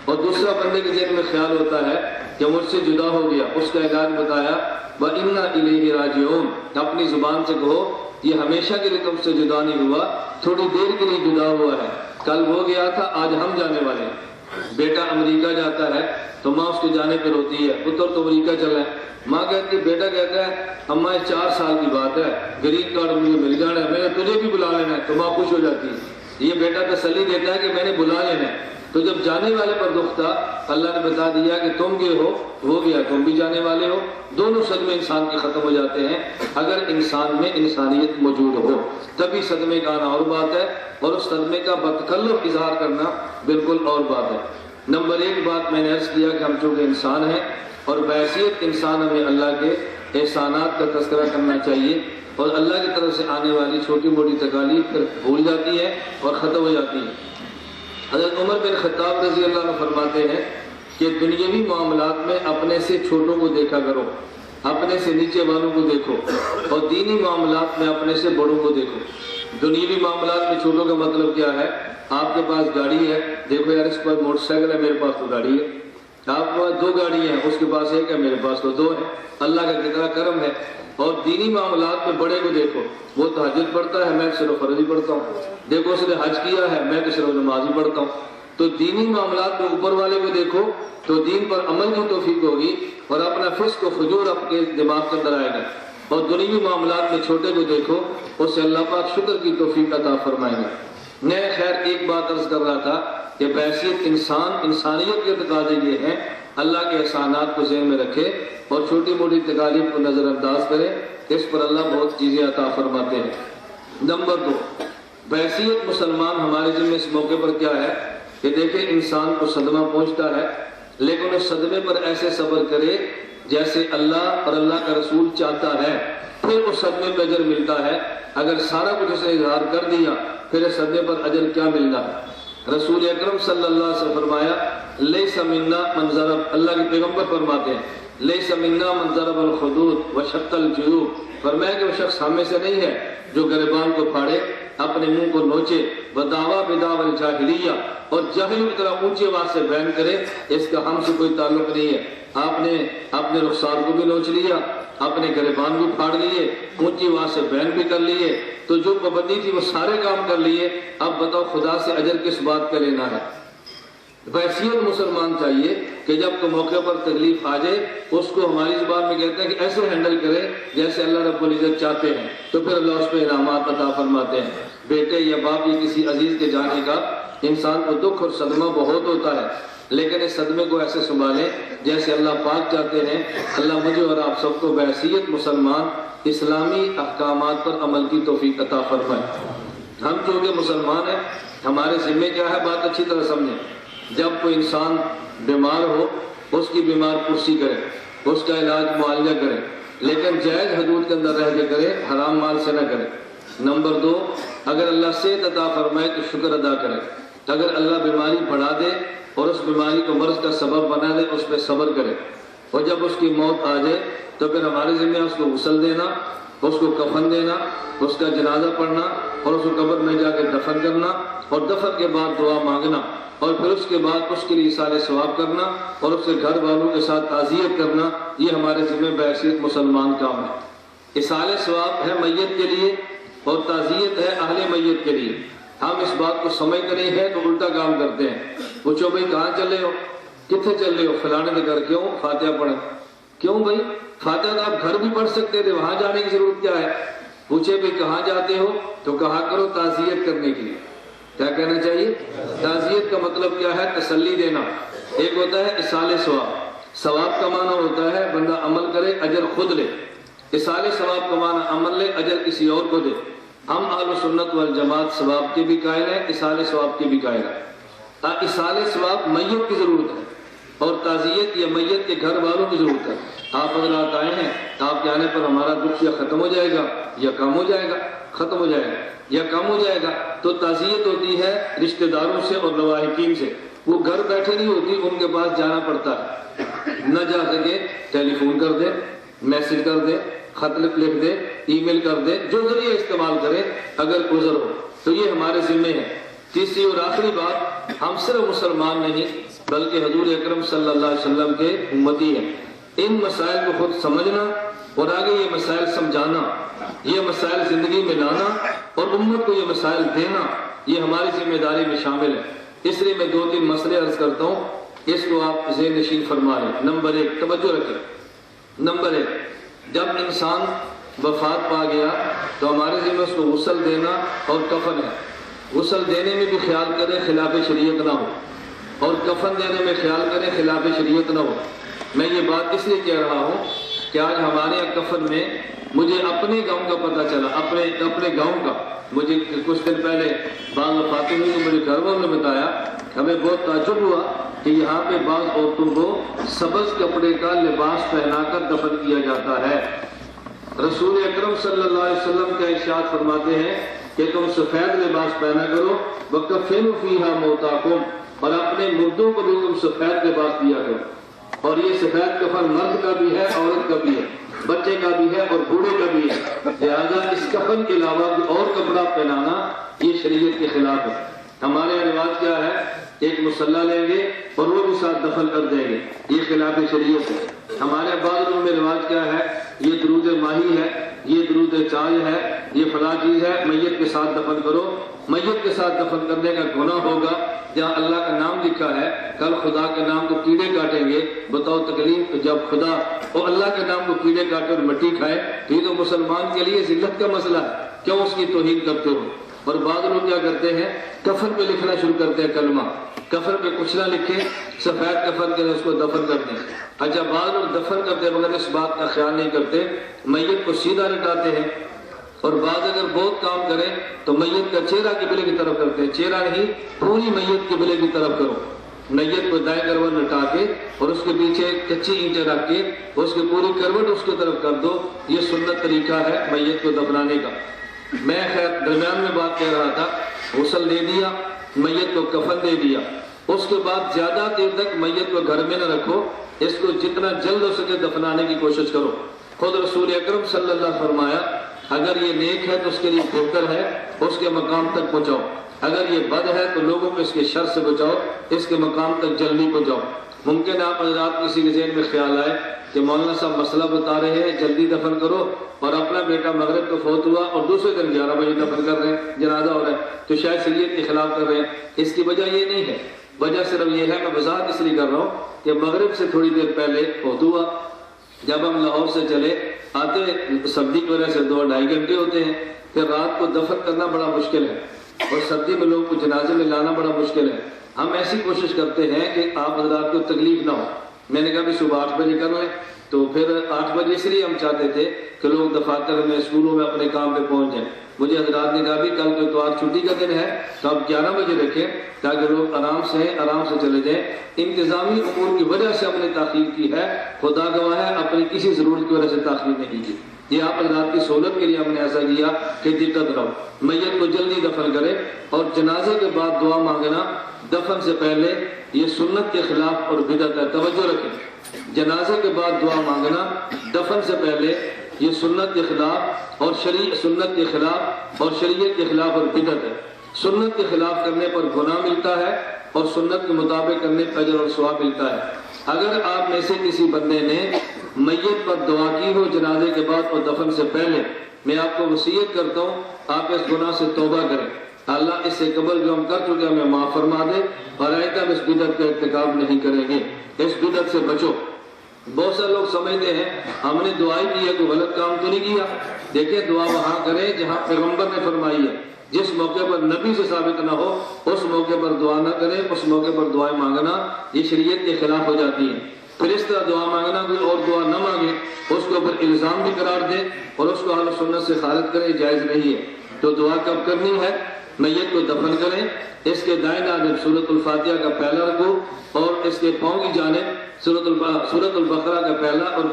[SPEAKER 2] اور دوسرا بندے کے ذہن میں خیال ہوتا ہے کہ مجھ سے جدا ہو گیا، اس کا علاج بتایا وَإِنَّا إِلَيْهِ رَاجِعُونَ۔ اپنی زبان سے کہو یہ ہمیشہ کے لیے تم سے جدا نہیں ہوا، تھوڑی دیر کے لیے جدا ہوا ہے، کل وہ گیا تھا آج ہم جانے والے ہیں۔ بیٹا امریکہ جاتا ہے تو ماں اس کے جانے پہ روتی ہے، پتر تو امریکہ چلا ہے، ماں کہتی ہے، بیٹا کہتا ہے اماں 4 سال کی بات ہے، گرین کارڈ مجھے مل جانا ہے، میں نے تجھے بھی بلا لینا ہے، تو ماں خوش ہو جاتی ہے۔ یہ بیٹا تسلی دیتا ہے کہ میں نے بلا لینا ہے۔ تو جب جانے والے پر دکھ تھا اللہ نے بتا دیا کہ تم گئے ہو، وہ گیا، تم بھی جانے والے ہو۔ دونوں صدمے انسان کے ختم ہو جاتے ہیں اگر انسان میں انسانیت موجود ہو، تبھی صدمے کا آنا اور بات ہے، اور اس صدمے کا بتکلف اظہار کرنا بالکل اور بات ہے۔ نمبر 1 بات میں نے عرض کیا کہ ہم چونکہ انسان ہیں اور بحیثیت انسان ہمیں اللہ کے احسانات کا تذکرہ کرنا چاہیے، اور اللہ کی طرف سے آنے والی چھوٹی موٹی تکالیف پھر بھول جاتی ہے اور ختم ہو جاتی ہے۔ حضرت عمر بن خطاب رضی اللہ عنہ فرماتے ہیں کہ دنیاوی معاملات میں اپنے سے چھوٹوں کو دیکھا کرو، اپنے سے نیچے والوں کو دیکھو، اور دینی معاملات میں اپنے سے بڑوں کو دیکھو۔ دنیاوی معاملات میں چھوٹوں کا مطلب کیا ہے؟ آپ کے پاس گاڑی ہے، دیکھو یار اس پر موٹر سائیکل ہے، میرے پاس تو گاڑی ہے۔ آپ کے پاس 2 گاڑی ہیں، اس کے پاس 1 ہے، میرے پاس تو 2 ہے۔ اللہ کا کتنا کرم ہے۔ اور دینی معاملات میں بڑے کو دیکھو، وہ تہجد پڑھتا ہے، میں صرف فرض ہی پڑھتا ہوں۔ دیکھو اس نے حج کیا ہے، میں تو صرف نماز ہی پڑھتا ہوں۔ تو دینی معاملات میں اوپر والے کو دیکھو تو دین پر عمل کی توفیق ہوگی اور اپنا فسق و فجور اپنے دماغ کے اندر آئے گا، اور دنیوی معاملات میں چھوٹے کو دیکھو اس سے اللہ پاک شکر کی توفیق عطا فرمائیں گے۔ میں خیر ایک بات عرض کر رہا تھا کہ بحیثیت انسانیت کے تقاضے یہ ہیں، اللہ کے احسانات کو ذہن میں رکھے اور چھوٹی موٹی تکالیف کو نظر انداز کرے، اس پر اللہ بہت چیزیں عطا فرماتے ہیں۔ نمبر 2، بحیثیت مسلمان ہمارے ذمہ اس موقع پر کیا ہے کہ دیکھیں انسان کو صدمہ پہنچتا ہے، لیکن اس صدمے پر ایسے صبر کرے جیسے اللہ اور اللہ کا رسول چاہتا ہے، پھر اس صدمے پہ اجر ملتا ہے۔ اگر سارا کچھ اسے اظہار کر دیا پھر اس صدمے پر اجر کیا ملنا ہے؟ رسول اکرم صلی اللہ علیہ وسلم فرمایا لیس منا من ضرب، اللہ کے پیغمبر فرماتے ہیں لیس منا من ضرب الخدود وشق الجیوب، فرمایا کہ وہ شخص ہم میں سے نہیں ہے جو گریبان کو پھاڑے، اپنے منہ کو نوچے، بدعوا بدعوا الجاہلیہ، اور جاہلیوں کی طرح اونچی آواز سے بیان کرے، اس کا ہم سے کوئی تعلق نہیں ہے۔ آپ نے اپنے رخسار کو بھی نوچ لیا، اپنے گریبان بھی پھاڑ لیے، اونچی آواز سے بیان بھی کر لیے، تو جو پابندی تھی وہ سارے کام کر لیے، اب بتاؤ خدا سے اجر کس بات کا لینا ہے؟ بحیثیت مسلمان چاہیے کہ جب تو موقع پر تکلیف آ جائے اس کو ہماری زبان میں کہتے ہیں کہ ایسے ہینڈل کرے جیسے اللہ رب العزت چاہتے ہیں، تو پھر اللہ اس پہ انعامات عطا فرماتے ہیں۔ بیٹے یا باپ یا کسی عزیز کے جانے کا انسان کو دکھ اور صدمہ بہت ہوتا ہے، لیکن اس صدمے کو ایسے سنبھالیں جیسے اللہ پاک چاہتے ہیں۔ اللہ مجھے اور آپ سب کو بحیثیت مسلمان اسلامی احکامات پر عمل کی توفیق عطا فرمائے۔ ہم چونکہ مسلمان ہیں، ہمارے ذمہ کیا ہے، بات اچھی طرح سمجھیں۔ جب کوئی انسان بیمار ہو اس کی بیمار پرسی کرے، اس کا علاج معالجہ کرے، لیکن جائز حدود کے اندر رہ کے کرے، حرام مال سے نہ کرے۔ نمبر 2، اگر اللہ صحت عطا فرمائے تو شکر ادا کرے، اگر اللہ بیماری بڑھا دے اور اس بیماری کو مرض کا سبب بنا دے اس پہ صبر کرے، اور جب اس کی موت آ جائے تو پھر ہمارے ذمہ اس کو غسل دینا، اس کو کفن دینا، اس کا جنازہ پڑھنا اور اس کو قبر میں جا کے دفن کرنا، اور دفن کے بعد دعا مانگنا، اور پھر اس کے بعد اس کے لیے اصالہ ثواب کرنا اور اس کے گھر والوں کے ساتھ تعزیت کرنا، یہ ہمارے ذمہ بحیثیت مسلمان کام ہے۔ اصالہ ثواب ہے میت کے لیے اور تعزیت ہے اہل میت کے لیے۔ ہم اس بات کو سمجھ کر نہیں ہے تو الٹا کام کرتے ہیں۔ پوچھو بھائی کہاں چلے ہو، کتنے چل رہے ہو؟ فلانے کے گھر۔ کیوں؟ فاتحہ پڑھیں۔ کیوں بھائی؟ فاتحہ تو آپ گھر بھی پڑھ سکتے تھے، وہاں جانے کی ضرورت کیا ہے؟ پوچھے بھائی کہاں جاتے ہو تو کہا کرو تعزیت کرنے کے لیے۔ کیا کہنا چاہیے؟ تعزیت کا مطلب کیا ہے؟ تسلی دینا۔ ایک ہوتا ہے اصالہ ثواب، ثواب کا معنی ہوتا ہے بندہ عمل کرے اجر خود لے، اصالہ ثواب کا معنی عمل لے اجر کسی اور کو دے۔ ہم اہل سنت والجماعت ثواب کے بھی قائل ہیں، اصالہ ثواب کے بھی قائل ہیں۔ اصالہ ثواب میت کی ضرورت ہے اور تعزیت یا میت کے گھر والوں کی ضرورت ہے۔ آپ حضرات آئے ہیں، آپ کے آنے پر ہمارا دکھ یا ختم ہو جائے گا یا کم ہو جائے گا، ختم ہو جائے گا یا کم ہو جائے گا، تو تعزیت ہوتی ہے رشتہ داروں سے اور لواحقین سے، وہ گھر بیٹھے نہیں ہوتی، ان کے پاس جانا پڑتا ہے۔ نہ جا سکے ٹیلی فون کر دے، میسج کر دے، خط لکھ دے، ای میل کر دے، جو ذریعہ استعمال کرے اگر عذر ہو تو یہ ہمارے ذمہ ہے۔ تیسری اور آخری بات، ہم صرف مسلمان نہیں بلکہ حضور اکرم صلی اللہ علیہ وسلم کے امتی ہیں۔ ان مسائل کو خود سمجھنا اور آگے یہ مسائل سمجھانا، یہ مسائل زندگی میں لانا اور امت کو یہ مسائل دینا، یہ ہماری ذمہ داری میں شامل ہے۔ اس لیے میں 2-3 مسئلے عرض کرتا ہوں، اس کو آپ ذہن نشین فرما لیں۔ نمبر 1، توجہ رکھیں۔ نمبر 1، جب انسان وفات پا گیا تو ہمارے ذمہ اس کو غسل دینا اور کفن ہے۔ غسل دینے میں بھی خیال کریں خلاف شریعت نہ ہو، اور کفن دینے میں خیال کریں خلاف شریعت نہ ہو۔ میں یہ بات اس لیے کہہ رہا ہوں کہ آج ہمارے یہاں کفن میں مجھے اپنے گاؤں کا پتہ چلا، اپنے گاؤں کا۔ مجھے کچھ دن پہلے بعض وفاتیں ہوئی تو مجھے گھر والوں نے بتایا، ہمیں بہت تعجب ہوا کہ یہاں پہ بعض عورتوں کو سبز کپڑے کا لباس پہنا کر دفن کیا جاتا ہے۔ رسول اکرم صلی اللہ علیہ وسلم کا ارشاد فرماتے ہیں کہ تم سفید لباس پہنا کرو، وَكَفِّنُوا فِيهَا مَوْتَاكُمْ، اور اپنے مردوں کو بھی تم سفید لباس دیا کرو۔ اور یہ سفید کفن مرد کا بھی ہے، عورت کا بھی ہے، بچے کا بھی ہے اور بوڑھے کا بھی ہے، لہذا اس کفن کے علاوہ کوئی اور کپڑا پہنانا یہ شریعت کے خلاف ہے۔ ہمارے یہاں رواج کیا ہے، ایک مصلی لیں گے اور وہ بھی ساتھ دفن کر دیں گے، یہ خلاف شریعت ہے۔ ہمارے بعض لوگوں میں رواج کیا ہے، یہ درود ماہی ہے، یہ درود چاند ہے، یہ فلاں چیز ہے، میت کے ساتھ دفن کرو۔ میت کے ساتھ دفن کرنے کا گناہ ہوگا جہاں اللہ کا نام لکھا ہے، کل خدا کے نام کو کیڑے کاٹیں گے۔ بتاؤ تکلیف، جب خدا اور اللہ کے نام کو کیڑے کاٹے اور مٹی کھائے، تو یہ تو مسلمان کے لیے ذلت کا مسئلہ ہے، کیوں اس کی توہین کرتے ہو؟ اور بعض لوگ کیا کرتے ہیں، کفن پہ لکھنا شروع کرتے ہیں کلمہ، کفن پہ کچھ نہ لکھیں، سفید کفن کے اس کو دفن کر دیں۔ اچھا، بعض لوگ دفن کرتے مگر اس بات کا خیال نہیں کرتے، میت کو سیدھا لٹاتے ہیں، اور بعض اگر بہت کام کریں تو میت کا چہرہ قبلے کی طرف کرتے ہیں، چہرہ نہیں، پوری میت قبلے کی طرف کرو۔ میت کو دائیں کروٹ لٹا کے اور اس کے پیچھے کچی اینٹیں رکھ کے اس کی پوری کروٹ اس کی طرف کر دو، یہ سنت طریقہ ہے میت کو دفنانے کا۔ میں خیر درمیان میں بات کہہ رہا تھا، غسل دے دیا، میت کو کفن دے دیا، اس کے بعد زیادہ دیر تک میت کو گھر میں نہ رکھو، اس کو جتنا جلد ہو سکے دفنانے کی کوشش کرو۔ خود رسول اکرم صلی اللہ علیہ وسلم فرمایا، اگر یہ نیک ہے تو اس کے لیے بہتر ہے، اس کے مقام تک پہنچاؤ، اگر یہ بد ہے تو لوگوں کو اس کے شر سے بچاؤ، اس کے مقام تک جلدی پہنچاؤ۔ ممکن آپ حضرات کسی کے ذہن میں خیال آئے کہ مولانا صاحب مسئلہ بتا رہے ہیں جلدی دفن کرو، اور اپنا بیٹا مغرب کو فوت ہوا اور دوسرے دن 11 بجے دفن کر رہے ہیں، جنازہ ہو رہا ہے، تو شاید شریعت کے خلاف کر رہے ہیں۔ اس کی وجہ یہ نہیں ہے، وجہ صرف یہ ہے، میں وضاحت اس لیے کر رہا ہوں کہ مغرب سے تھوڑی دیر پہلے فوت ہوا، جب ہم لاہور سے چلے آتے سردی کی وجہ سے 2-2.5 گھنٹے ہوتے ہیں، پھر رات کو دفن کرنا بڑا مشکل ہے، اور سردی میں لوگ کو جنازے میں لانا بڑا مشکل ہے۔ ہم ایسی کوشش کرتے ہیں کہ آپ حضرات کو تکلیف نہ ہو۔ میں نے کہا بھی صبح 8 بجے کر لیں، تو پھر 8 بجے اس لیے ہم چاہتے تھے کہ لوگ دفاتر میں، اسکولوں میں اپنے کام پہ پہنچ جائیں۔ مجھے حضرات نے کہا بھی کل کو اتوار چھٹی کا دن ہے تو آپ 11 بجے رکھیں تاکہ لوگ آرام سے چلے جائیں۔ انتظامی امور کی وجہ سے ہم نے تاخیر کی ہے، خدا گواہ ہے اپنی کسی ضرورت کی وجہ سے تاخیر نہیں کی۔ یہ آپ حضرات کی سہولت کے لیے ہم نے ایسا کیا کہ دقت رہو۔ میت کو جلدی دفن کرے، اور جنازے کے بعد دعا مانگنا دفن سے پہلے یہ سنت کے خلاف اور بدعت ہے، توجہ رکھیں۔ جنازے کے بعد دعا مانگنا دفن سے پہلے یہ سنت کے خلاف اور سنت کے خلاف اور شریعت کے خلاف اور بدعت ہے۔ سنت کے خلاف کرنے پر گناہ ملتا ہے، اور سنت کے مطابق کرنے پر اجر اور ثواب ملتا ہے۔ اگر آپ میں سے کسی بندے نے میت پر دعا کی ہو جنازے کے بعد اور دفن سے پہلے، میں آپ کو وصیت کرتا ہوں آپ اس گناہ سے توبہ کریں، اللہ اس سے قبل جو ہم کر چکے ہمیں معاف فرما دے، اور آئندہ ہم اس بدعت کا ارتکاب نہیں کریں گے۔ اس بدعت سے بچو۔ بہت سے لوگ سمجھتے ہیں ہم نے دعائی کی ہے، کوئی غلط کام تو نہیں کیا۔ دیکھیں، دعا وہاں کریں جہاں پیغمبر نے فرمائی ہے، جس موقع پر نبی سے ثابت نہ ہو اس موقع پر دعا نہ کریں، اس موقع پر دعائیں مانگنا یہ شریعت کے خلاف ہو جاتی ہے۔ پھر اس طرح دعا مانگنا، کوئی اور دعا نہ مانگے، اس کے اوپر الزام بھی قرار دے اور اس کو اہل سنت سے خارج کرے، جائز نہیں ہے۔ تو دعا کب کرنی ہے؟ میت کو دفن کریں، اس کے دائیں جانب سورۃ الفاتحہ کا پہلا رکوع اور اس کے پاؤں کی جانب سورۃ البقرہ کا پہلا اور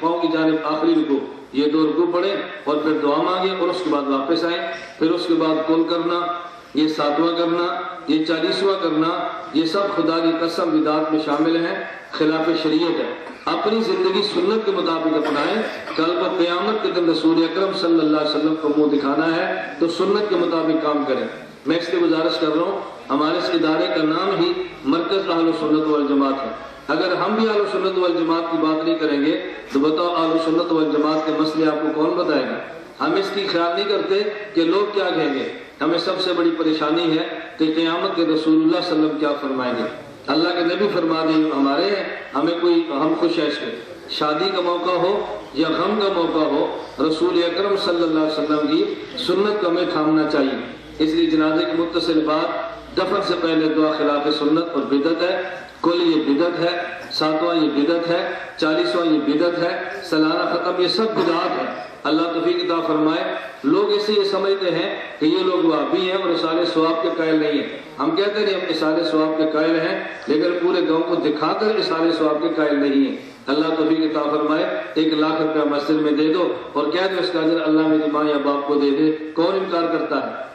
[SPEAKER 2] پاؤں کی جانب آخری رکوع، یہ 2 رکوع پڑھیں اور پھر دعا مانگیں، اور اس کے بعد واپس آئیں۔ پھر اس کے بعد کل کرنا، یہ 7واں کرنا، یہ 40واں کرنا، یہ سب خدا کی قسم بدعات میں شامل ہیں، خلاف شریعت ہے۔ اپنی زندگی سنت کے مطابق اپنائیں۔ کل کو قیامت کے دن رسول اکرم صلی اللہ علیہ وسلم کو منہ دکھانا ہے تو سنت کے مطابق کام کریں۔ میں اس لیے گزارش کر رہا ہوں، ہمارے اس ادارے کا نام ہی مرکز اہل سنت والجماعت ہے۔ اگر ہم بھی اہل سنت والجماعت کی بات نہیں کریں گے تو بتاؤ اہل سنت والجماعت کے مسئلے آپ کو کون بتائے گا؟ ہم اس کی خیال نہیں کرتے کہ لوگ کیا کہیں گے۔ ہمیں سب سے بڑی پریشانی ہے کہ قیامت کے رسول اللہ صلی اللہ علیہ وسلم کیا فرمائیں گے۔ اللہ کے نبی فرما دیں ہمارے ہیں، ہم خوش ہیں اس میں، شادی کا موقع ہو یا غم کا موقع ہو، رسول اکرم صلی اللہ علیہ وسلم کی سنت کو ہمیں تھامنا چاہیے۔ اس لیے جنازے کی متصل بات دفن سے پہلے دعا خلاف سنت اور بدعت ہے۔ کل یہ بدعت ہے، 7واں یہ بدعت ہے، 40واں یہ بدعت ہے، سالانہ ختم یہ سب بدعات ہے۔ اللہ توفیق عطا فرمائے۔ لوگ اسے یہ سمجھتے ہیں کہ یہ لوگ وہابی ہیں اور اصال ثواب کے قائل نہیں ہیں۔ ہم کہتے ہیں ہم اصال ثواب کے قائل ہیں، لیکن پورے گاؤں کو دکھا کر اصال ثواب کے قائل نہیں ہیں۔ اللہ توفیق عطا فرمائے۔ 1 لاکھ روپیہ مسجد میں دے دو اور کہہ دو اس کا اجر اللہ میری ماں یا باپ کو دے دے، کون انکار کرتا ہے؟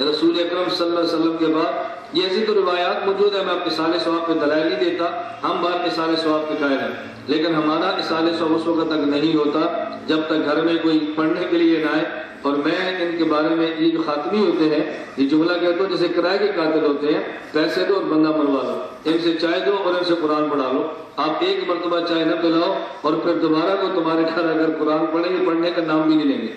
[SPEAKER 2] رسول اکرم صلی اللہ علیہ وسلم کے بعد یہ ایسی تو روایات موجود ہے، میں آپ اصال ثواب پہ دلائل نہیں دیتا، ہم بات اصال ثواب کے قائل ہیں، لیکن ہمارا اصال ثواب اس وقت تک نہیں ہوتا جب تک گھر میں کوئی پڑھنے کے لیے نہ آئے۔ اور میں ان کے بارے میں یہ جو خاتمی ہوتے ہیں یہ جملہ کہتا ہوں، جیسے کرائے کے قاتل ہوتے ہیں، پیسے دو اور بندہ مروا لو، ان سے چائے دو اور ان سے قرآن پڑھا لو۔ آپ ایک مرتبہ چائے نہ پلاؤ اور پھر دوبارہ کو تمہارے گھر اگر قرآن پڑھیں گے پڑھنے کا نام بھی نہیں لیں گے،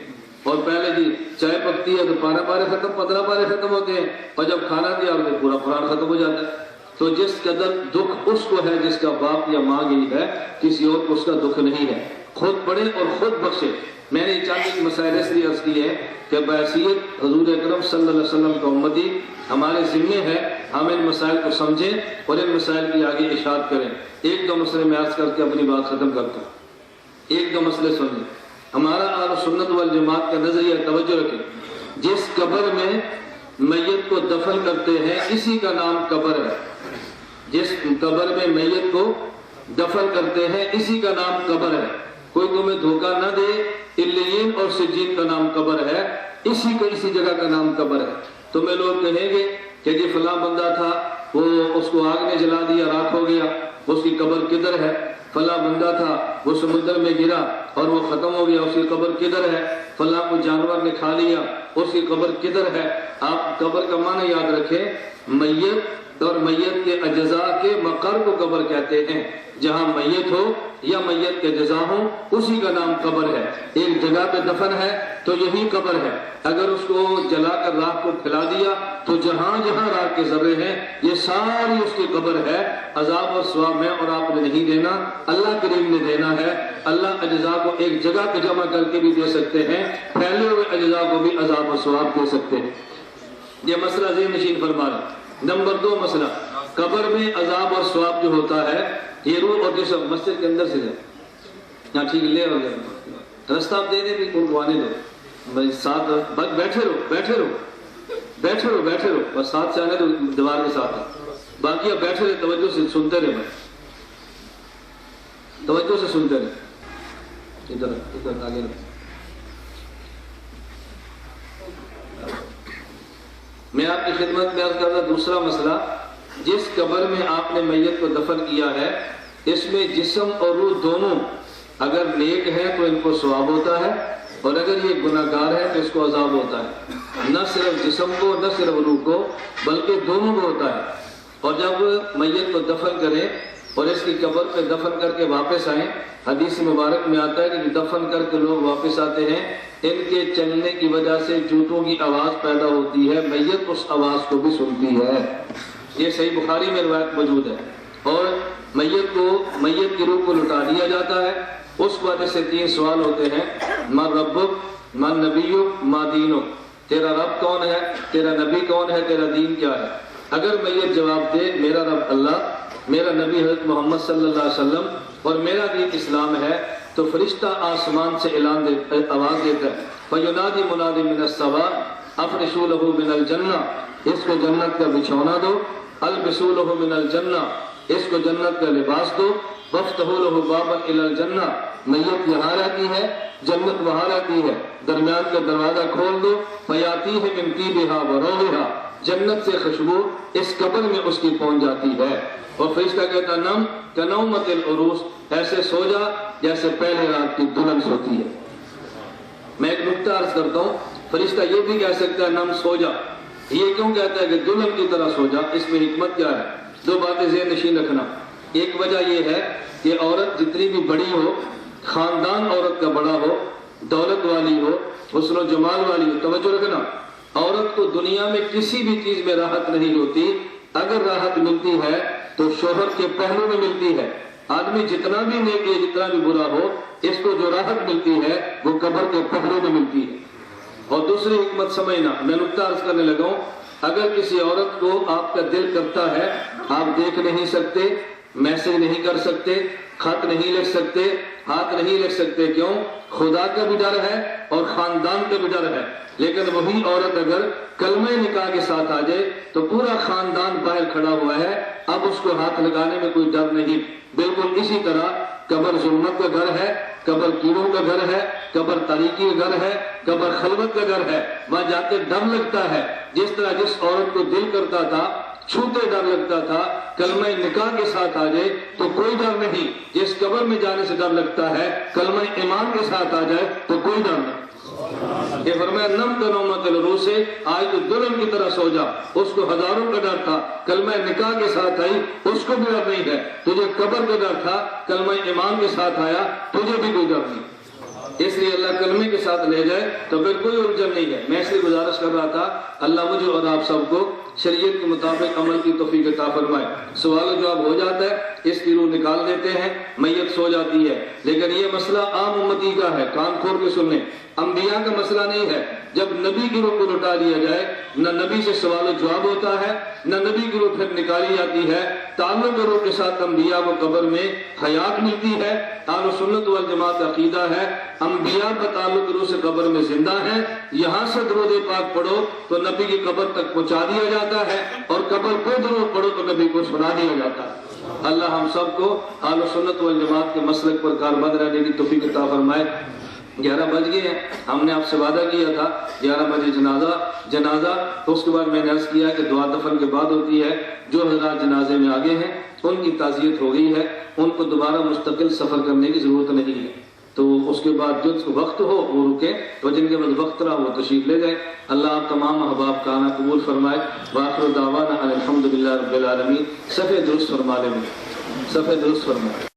[SPEAKER 2] اور پہلے جی چائے پکتی ہے تو 12 پارے ختم، 15 پارے ختم ہوتے ہیں، اور جب کھانا دیا اور پورا قرآن ختم ہو جاتا ہے۔ تو جس قدر دکھ اس کو ہے جس کا باپ یا ماں گئی ہے، کسی اور کو اس کا دکھ نہیں ہے۔ خود پڑھے اور خود بخشے۔ میں نے چاند کی مسائل اس لیے عرض کی ہے کہ بحیثیت حضور اکرم صلی اللہ علیہ وسلم کا امتی ہمارے ذمے ہے ہم ان مسائل کو سمجھیں اور ان مسائل کی آگے اشاعت کریں۔ ایک دو مسئلے میں عرض کر کے اپنی بات ختم کرتا ہوں۔ ایک دو مسئلے سنیں۔ ہمارا اہل سنت والجماعت کا نظریہ توجہ رکھیں، جس قبر میں میت کو دفن کرتے ہیں اسی کا نام قبر ہے۔ جس قبر میں میت کو دفن کرتے ہیں اسی کا نام قبر ہے۔ کوئی تمہیں دھوکہ نہ دے، علیین اور سجین کا نام قبر ہے، اسی جگہ کا نام قبر ہے۔ تمہیں لوگ کہیں گے کہ جی فلاں بندہ تھا، وہ اس کو آگ نے جلا دیا، راکھ ہو گیا، اس کی قبر کدھر ہے؟ فلاں بندہ تھا، وہ سمندر میں گرا اور وہ ختم ہو گیا، اس کی قبر کدھر ہے؟ فلاں کو جانور نے کھا لیا، اس کی قبر کدھر ہے؟ آپ قبر کا معنی یاد رکھیں، میت اور میت کے اجزاء کے مقر کو قبر کہتے ہیں۔ جہاں میت ہو یا میت کے اجزاء ہو اسی کا نام قبر ہے۔ ایک جگہ پہ دفن ہے تو یہی قبر ہے۔ اگر اس کو جلا کر راکھ کو پھیلا دیا تو جہاں جہاں راکھ کے ذرے ہیں یہ ساری اس کی قبر ہے۔ عذاب اور ثواب میں اور آپ نے نہیں دینا، اللہ کریم نے دینا ہے۔ اللہ اجزاء کو ایک جگہ پہ جمع کر کے بھی دے سکتے ہیں، پھیلے ہوئے اجزاء کو بھی عذاب اور ثواب دے سکتے ہیں۔ یہ مسئلہ ذہن نشین فرما رہا۔ نمبر 2 مسئلہ، قبر میں عذاب اور ثواب جو ہوتا ہے یہ روح اور جسم مسجد کے اندر سے جائے، ہاں ٹھیک لے ہو گیا، رستہ آپ دے دیں بھی ان کو آنے دو، ساتھ بیٹھے رہو بس ساتھ سے آنے دو، دیوار کے ساتھ ہے، باقی آپ بیٹھے رہے، توجہ سے سنتے رہے، توجہ سے سنتے رہے۔ ادھر آگے رہے۔ میں آپ کی خدمت میں عرض کر رہا دوسرا مسئلہ، جس قبر میں آپ نے میت کو دفن کیا ہے اس میں جسم اور روح دونوں اگر نیک ہے تو ان کو ثواب ہوتا ہے، اور اگر یہ گناہگار ہے تو اس کو عذاب ہوتا ہے۔ نہ صرف جسم کو، نہ صرف روح کو، بلکہ دونوں کو ہوتا ہے۔ اور جب میت کو دفن کریں اور اس کی قبر پہ دفن کر کے واپس آئیں، حدیث مبارک میں آتا ہے کہ دفن کر کے لوگ واپس آتے ہیں، ان کے چلنے کی وجہ سے جوتوں کی آواز پیدا ہوتی ہے، میت اس آواز کو بھی سنتی ہے۔ یہ صحیح بخاری میں روایت موجود ہے۔ اور میت کی روح کو لٹا دیا جاتا ہے۔ اس وجہ سے 3 سوال ہوتے ہیں، من ربک، من نبیک، ما دینک، تیرا رب کون ہے، تیرا نبی کون ہے، تیرا دین کیا ہے؟ اگر میت جواب دے میرا رب اللہ، میرا نبی حضرت محمد صلی اللہ علیہ وسلم اور میرا دین اسلام ہے، تو فرشتہ آسمان سے آواز دیتا ہے، فَيُنَادِي مُنَادٍ مِّنَ السَّمَاءِ أَفْرِشُوا لَهُ مِنَ الْجَنَّةِ، اس کو جنت کا بچھونا دو، البسوا لہ من الجنہ، اس کو جنت کا لباس دو، وفتحوا لہ بابا الی الجنہ، میت یہاں رہتی ہے، جنت وہاں رہتی ہے، درمیان کا دروازہ کھول دو، فیاتیہ من طیبہا وروحہا، جنت سے خوشبو اس قبر میں اس کی پہنچ جاتی ہے۔ اور فرشتہ کہتا نم کنومت العروس، ایسے سو جا جیسے پہلے رات کی دلہن سوتی ہے۔ میں ایک نکتہ عرض کرتا ہوں، فرشتہ یہ بھی کہہ سکتا ہے نم سو جا، یہ کیوں کہتا ہے کہ دلہن کی طرح سو جا؟ اس میں حکمت کیا ہے؟ 2 باتیں ذہن نشین رکھنا۔ ایک وجہ یہ ہے کہ عورت جتنی بھی بڑی ہو، خاندان عورت کا بڑا ہو، دولت والی ہو، حسن و جمال والی ہو، توجہ رکھنا، عورت کو دنیا میں کسی بھی چیز میں راحت نہیں ہوتی۔ اگر راحت ملتی ہے تو شوہر کے پہلو میں ملتی ہے۔ آدمی جتنا بھی نیک ہے، جتنا بھی برا ہو، اس کو جو راحت ملتی ہے وہ قبر کے پہلو میں ملتی ہے۔ اور دوسری حکمت سمجھنا، میں نکتہ عرض کرنے لگا ہوں، اگر کسی عورت کو آپ کا دل کرتا ہے، آپ دیکھ نہیں سکتے، میسج نہیں کر سکتے، خط نہیں لکھ سکتے، ہاتھ نہیں لکھ سکتے، کیوں؟ خدا کا بھی ڈر ہے اور خاندان کا بھی ڈر ہے۔ لیکن وہی عورت اگر کلمہ نکاح کے ساتھ آ جائے تو پورا خاندان باہر کھڑا ہوا ہے، اب اس کو ہاتھ لگانے میں کوئی ڈر نہیں۔ بالکل اسی طرح قبر ظلمت کا گھر ہے، قبر کیڑوں کا گھر ہے، قبر تاریکی کا گھر ہے، قبر خلوت کا گھر ہے، وہاں جاتے ڈر لگتا ہے۔ جس طرح جس عورت کو دل کرتا تھا، چھوتے ڈر لگتا تھا، کلمہ نکاح کے ساتھ آ جائے تو کوئی ڈر نہیں۔ جس قبر میں جانے سے ڈر لگتا ہے، کلمہ ایمان کے ساتھ آ جائے تو کوئی ڈر نہیں۔ یہ فرمایا نم کنومت العروس سے، آج تو دلہن کی طرح سو جا، اس کو ہزاروں کا ڈر تھا، کلمہ نکاح کے ساتھ آئی، اس کو بھی ڈر نہیں ہے۔ تجھے قبر کا ڈر تھا، کلمہ ایمان کے ساتھ آیا، تجھے بھی کوئی ڈر نہیں۔ اس لیے اللہ کلمے کے ساتھ لے جائے تو پھر کوئی الجھن نہیں ہے۔ میں اس لیے گزارش کر رہا تھا اللہ مجھے اور آپ سب کو شریعت کے مطابق عمل کی توفیق عطا فرمائے۔ سوال و جواب ہو جاتا ہے، اس کی روح نکال دیتے ہیں، میت سو جاتی ہے، لیکن یہ مسئلہ عام امتی کا ہے، کان کھول کے سن لیں، انبیاء کا مسئلہ نہیں ہے۔ جب نبی کی روح کو لٹا لیا جائے، نہ نبی سے سوال و جواب ہوتا ہے، نہ نبی کی روح پھر نکالی جاتی ہے۔ تعلق روح کے ساتھ انبیاء کو قبر میں حیات ملتی ہے۔ اہل سنت والجماعت عقیدہ ہے انبیاء بتعلق روح سے قبر میں زندہ ہیں، یہاں سے درود پاک پڑھو تو نبی کی قبر تک پہنچا دیا جاتا ہے، اور قبر کو درود پڑھو تو نبی کو سنا دیا جاتا ہے۔ اللہ ہم سب کو اہل سنت والجماعت کے مسلک پر کاربند رہنے کی توفیق عطا فرمائے۔ 11 بج گئے ہیں، ہم نے آپ سے وعدہ کیا تھا 11 بجے جنازہ، تو اس کے بعد میں نے عرض کیا کہ دعا دفن کے بعد ہوتی ہے۔ جو حضرات جنازے میں آگے ہیں ان کی تعزیت ہو گئی ہے، ان کو دوبارہ مستقل سفر کرنے کی ضرورت نہیں ہے، تو اس کے بعد جو وقت ہو وہ رکیں، تو جن کے بعد وقت رہا وہ تشریف لے جائیں۔ اللہ آپ تمام احباب کا آنا قبول فرمائے۔ وآخر دعوانا الحمدللہ رب العالمین۔ صفحہ درست فرما لیں، صفحہ درست فرمائے۔